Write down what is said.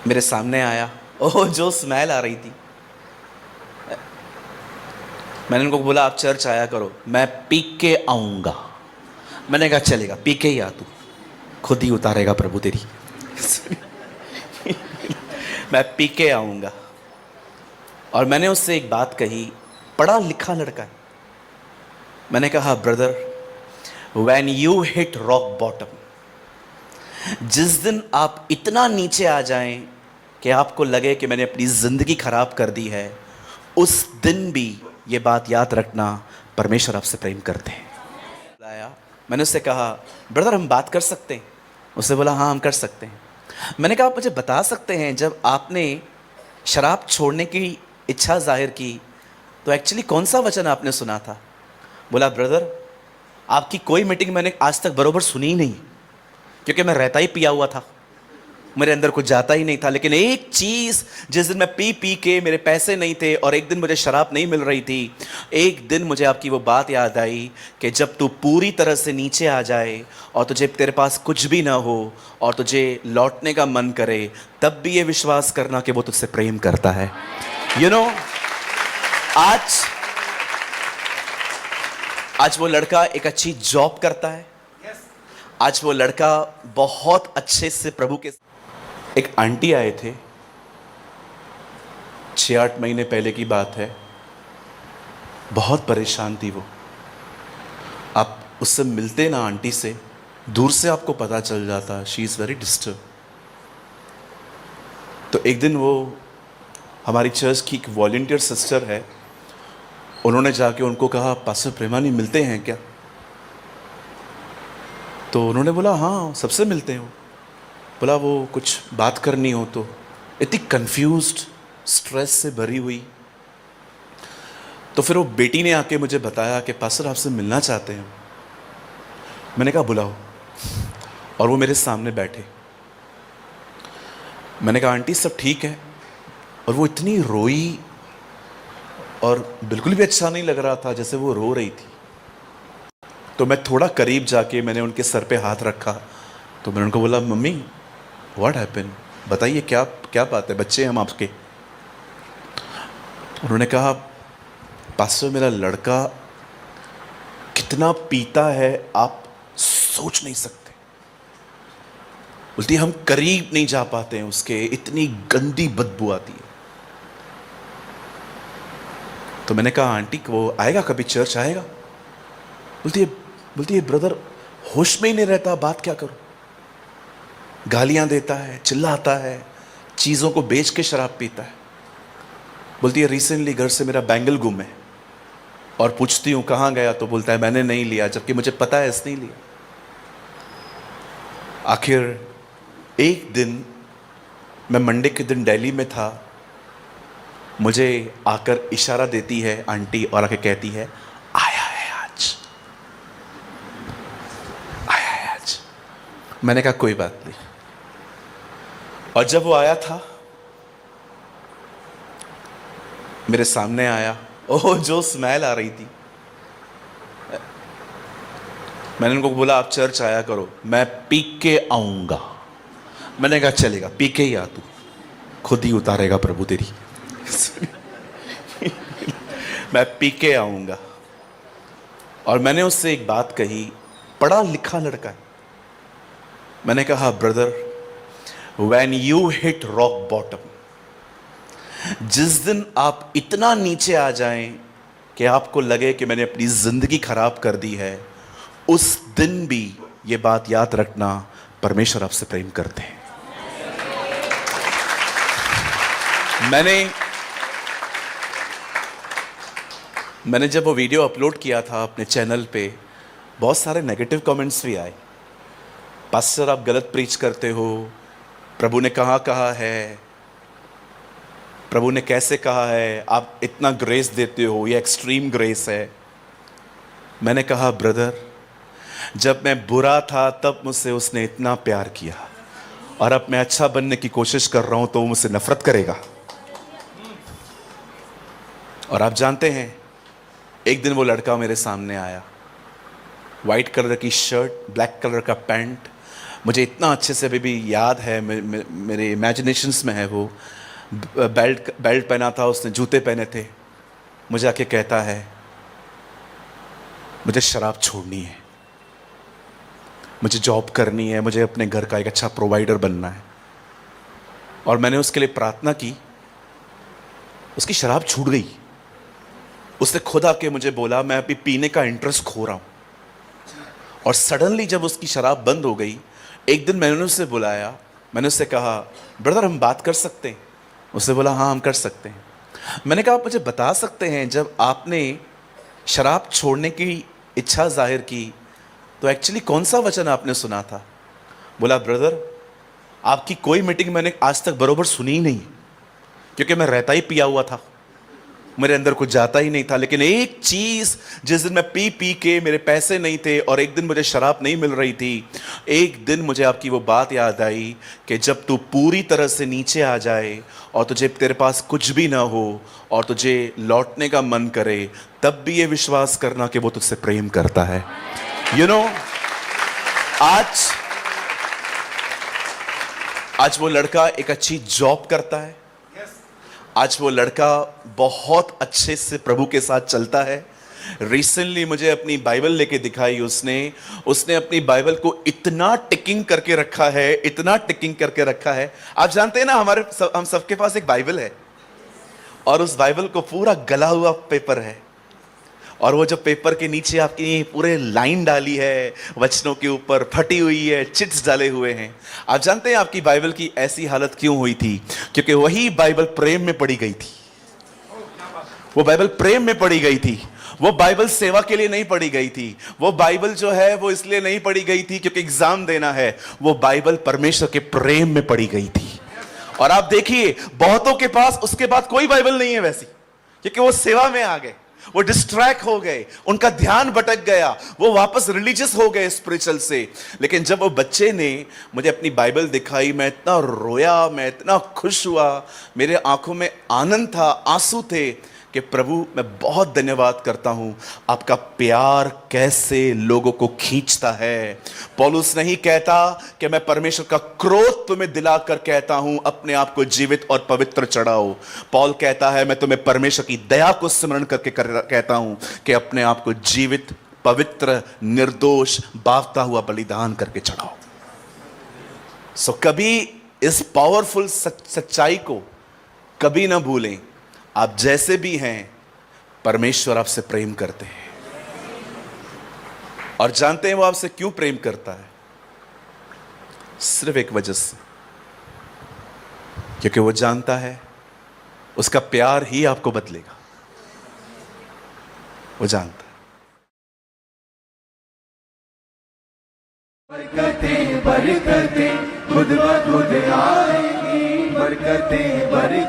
मेरे सामने आया। ओह, जो स्मेल आ रही थी। मैंने उनको बोला आप चर्च आया करो, मैं पी के आऊँगा। मैंने कहा चलेगा, पी के ही आ तू, खुद ही उतारेगा प्रभु तेरी। मैं पी के आऊँगा। और मैंने उससे एक बात कही, पढ़ा लिखा लड़का है। मैंने कहा brother, when you hit rock bottom, जिस दिन आप इतना नीचे आ जाएं कि आपको लगे कि मैंने अपनी ज़िंदगी खराब कर दी है, उस दिन भी ये बात याद रखना, परमेश्वर आपसे प्रेम करते हैं। लाया, मैंने उससे कहा ब्रदर हम बात कर सकते हैं? उसने बोला हाँ हम कर सकते हैं। मैंने कहा आप मुझे बता सकते हैं जब आपने शराब छोड़ने की इच्छा जाहिर की तो एक्चुअली कौन सा वचन आपने सुना था? बोला ब्रदर, आपकी कोई मीटिंग मैंने आज तक बरोबर सुनी ही नहीं, क्योंकि मैं रहता ही पिया हुआ था, मेरे अंदर कुछ जाता ही नहीं था। लेकिन एक चीज़, जिस दिन मैं पी पी के मेरे पैसे नहीं थे और एक दिन मुझे शराब नहीं मिल रही थी, एक दिन मुझे आपकी वो बात याद आई कि जब तू पूरी तरह से नीचे आ जाए और तुझे तेरे पास कुछ भी ना हो और तुझे लौटने का मन करे, तब भी ये विश्वास करना कि वो तुझसे प्रेम करता है। यू नो, आज वो लड़का एक अच्छी जॉब करता है। आज वो लड़का बहुत अच्छे से प्रभु के। एक आंटी आए थे, 6-8 महीने पहले की बात है। बहुत परेशान थी वो। आप उससे मिलते ना आंटी से, दूर से आपको पता चल जाता शी इज़ वेरी डिस्टर्ब। तो एक दिन वो हमारी चर्च की एक वॉलंटियर सिस्टर है, उन्होंने जाके उनको कहा पास्टर प्रेमानी मिलते हैं क्या? तो उन्होंने बोला हाँ सबसे मिलते हैं। बोला वो कुछ बात करनी हो तो। इतनी कंफ्यूज्ड, स्ट्रेस से भरी हुई। तो फिर वो बेटी ने आके मुझे बताया कि पास्टर आपसे मिलना चाहते हैं। मैंने कहा बुलाओ, और वो मेरे सामने बैठे। मैंने कहा आंटी सब ठीक है? और वो इतनी रोई और बिल्कुल भी अच्छा नहीं लग रहा था जैसे वो रो रही थी। तो मैं थोड़ा करीब जाके मैंने उनके सर पे हाथ रखा। तो मैंने उनको बोला मम्मी व्हाट हैपन, बताइए क्या क्या बात है, बच्चे हम आपके। उन्होंने कहा पास्टर मेरा लड़का कितना पीता है आप सोच नहीं सकते। बोलती हम करीब नहीं जा पाते हैं उसके, इतनी गंदी बदबू आती है। तो मैंने कहा आंटी वो आएगा कभी, चर्च आएगा? बोलती है ब्रदर होश में ही नहीं रहता, बात क्या करूं, गालियां देता है, चिल्लाता है, चीज़ों को बेच के शराब पीता है। बोलती है रिसेंटली घर से मेरा बैंगल गुम है, और पूछती हूँ कहाँ गया तो बोलता है मैंने नहीं लिया, जबकि मुझे पता है इसने लिया। आखिर एक दिन मैं मंडे के दिन दिल्ली में था, मुझे आकर इशारा देती है आंटी और आके कहती है आया है आज, आया है आज। मैंने कहा कोई बात नहीं। और जब वो आया था मेरे सामने आया, ओह जो स्मेल आ रही थी। मैंने उनको बोला आप चर्च आया करो, मैं पी के आऊँगा। मैंने कहा चलेगा, पी के ही आ तू, खुद ही उतारेगा प्रभु तेरी। मैं पी के आऊँगा। और मैंने उससे एक बात कही, पढ़ा लिखा लड़का है। मैंने कहा brother, when you hit rock bottom, जिस दिन आप इतना नीचे आ जाएं कि आपको लगे कि मैंने अपनी ज़िंदगी खराब कर दी है, उस दिन भी ये बात याद रखना, परमेश्वर आपसे प्रेम करते हैं। मैंने जब वो वीडियो अपलोड किया था अपने चैनल पे, बहुत सारे नेगेटिव कमेंट्स भी आए। पास्टर आप गलत प्रीच करते हो, प्रभु ने कहा है, प्रभु ने कैसे कहा है, आप इतना ग्रेस देते हो, ये एक्सट्रीम ग्रेस है। मैंने कहा ब्रदर, जब मैं बुरा था तब मुझसे उसने इतना प्यार किया, और अब मैं अच्छा बनने की कोशिश कर रहा हूं तो वो मुझसे नफरत करेगा। और आप जानते हैं एक दिन वो लड़का मेरे सामने आया, वाइट कलर की शर्ट, ब्लैक कलर का पैंट, मुझे इतना अच्छे से अभी भी याद है, मेरे इमेजिनेशंस में है वो। बेल्ट बेल्ट पहना था उसने, जूते पहने थे। मुझे आके कहता है मुझे शराब छोड़नी है, मुझे जॉब करनी है, मुझे अपने घर का एक अच्छा प्रोवाइडर बनना है। और मैंने उसके लिए प्रार्थना की, उसकी शराब छूट गई। उसने खुद आके मुझे बोला मैं अभी पीने का इंटरेस्ट खो रहा हूं। और सडनली जब उसकी शराब बंद हो गई, एक दिन मैंने उससे बुलाया, मैंने उससे कहा ब्रदर हम बात कर सकते हैं? उसने बोला हाँ हम कर सकते हैं। मैंने कहा आप मुझे बता सकते हैं जब आपने शराब छोड़ने की इच्छा जाहिर की तो एक्चुअली कौन सा वचन आपने सुना था? बोला ब्रदर आपकी कोई मीटिंग मैंने आज तक बरोबर सुनी ही नहीं, क्योंकि मैं रहता ही पिया हुआ था, मेरे अंदर कुछ जाता ही नहीं था। लेकिन एक चीज, जिस दिन मैं पी पी के मेरे पैसे नहीं थे और एक दिन मुझे शराब नहीं मिल रही थी, एक दिन मुझे आपकी वो बात याद आई कि जब तू पूरी तरह से नीचे आ जाए और तुझे तेरे पास कुछ भी ना हो और तुझे लौटने का मन करे, तब भी ये विश्वास करना कि वो तुझसे प्रेम करता है। यू नो, आज वो लड़का एक अच्छी जॉब करता है, आज वो लड़का बहुत अच्छे से प्रभु के साथ चलता है। रिसेंटली मुझे अपनी बाइबल लेके दिखाई उसने अपनी बाइबल को इतना टिकिंग करके रखा है, इतना टिकिंग करके रखा है। आप जानते हैं ना हम सबके पास एक बाइबल है और उस बाइबल को पूरा गला हुआ पेपर है और वो जो पेपर के नीचे आपकी पूरे लाइन डाली है, वचनों के ऊपर फटी हुई है, चिट्स डाले हुए हैं। आप जानते हैं आपकी बाइबल की ऐसी हालत क्यों हुई थी? क्योंकि वही बाइबल प्रेम में पढ़ी गई थी। वो बाइबल प्रेम में पढ़ी गई थी। वो बाइबल सेवा के लिए नहीं पढ़ी गई थी। वो बाइबल जो है वो इसलिए नहीं पढ़ी गई थी क्योंकि एग्जाम देना है। वो बाइबल परमेश्वर के प्रेम में पढ़ी गई थी। और आप देखिए बहुतों के पास उसके बाद कोई बाइबल नहीं है वैसी, क्योंकि वो सेवा में आ गए, वो डिस्ट्रैक्ट हो गए, उनका ध्यान भटक गया, वो वापस रिलीजियस हो गए स्पिरिचुअल से। लेकिन जब वो बच्चे ने मुझे अपनी बाइबल दिखाई, मैं इतना रोया, मैं इतना खुश हुआ, मेरे आंखों में आनंद था, आंसू थे कि प्रभु मैं बहुत धन्यवाद करता हूं, आपका प्यार कैसे लोगों को खींचता है। पौलुस नहीं कहता कि मैं परमेश्वर का क्रोध तुम्हें दिलाकर कहता हूं अपने आप को जीवित और पवित्र चढ़ाओ। पौल कहता है मैं तुम्हें परमेश्वर की दया को स्मरण करके कहता हूं कि अपने आप को जीवित, पवित्र, निर्दोष, बावता हुआ बलिदान करके चढ़ाओ। सो कभी इस पावरफुल सच्चाई को कभी ना भूलें, आप जैसे भी हैं परमेश्वर आपसे प्रेम करते हैं। और जानते हैं वो आपसे क्यों प्रेम करता है? सिर्फ एक वजह से, क्योंकि वो जानता है उसका प्यार ही आपको बदलेगा। वो जानता है। बरकतें बरकतें खुद ब खुद आएंगी, बरकतें बरकतें।